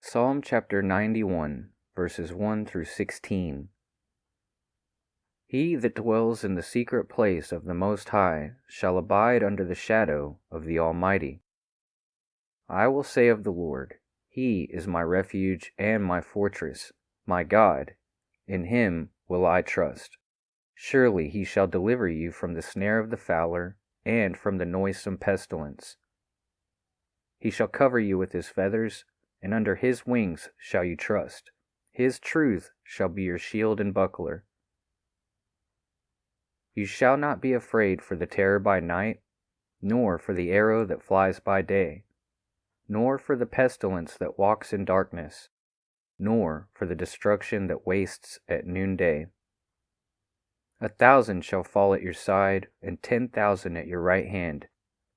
Psalm chapter 91, verses 1 through 16. He that dwells in the secret place of the Most High shall abide under the shadow of the Almighty. I will say of the Lord, He is my refuge and my fortress, my God. In Him will I trust. Surely He shall deliver you from the snare of the fowler and from the noisome pestilence. He shall cover you with His feathers, and under His wings shall you trust. His truth shall be your shield and buckler. You shall not be afraid for the terror by night, nor for the arrow that flies by day, nor for the pestilence that walks in darkness, nor for the destruction that wastes at noonday. 1,000 shall fall at your side, and 10,000 at your right hand,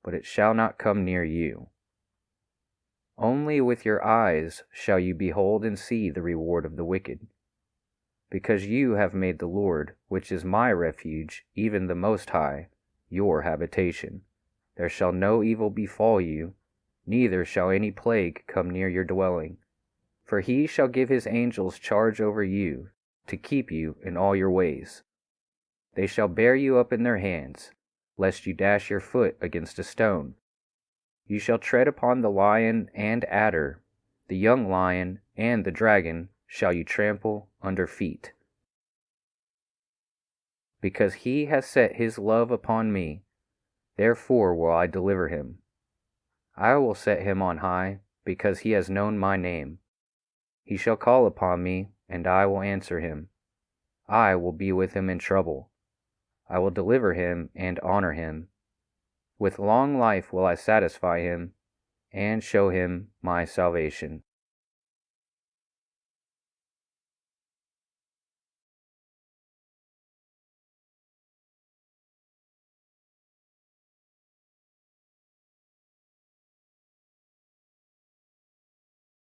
but it shall not come near you. Only with your eyes shall you behold and see the reward of the wicked. Because you have made the Lord, which is my refuge, even the Most High, your habitation. There shall no evil befall you, neither shall any plague come near your dwelling. For He shall give His angels charge over you, to keep you in all your ways. They shall bear you up in their hands, lest you dash your foot against a stone. You shall tread upon the lion and adder, the young lion and the dragon shall you trample under feet. Because He has set His love upon me, therefore will I deliver him. I will set him on high, because he has known my name. He shall call upon me, and I will answer him. I will be with him in trouble. I will deliver him and honor him. With long life will I satisfy him, and show him my salvation.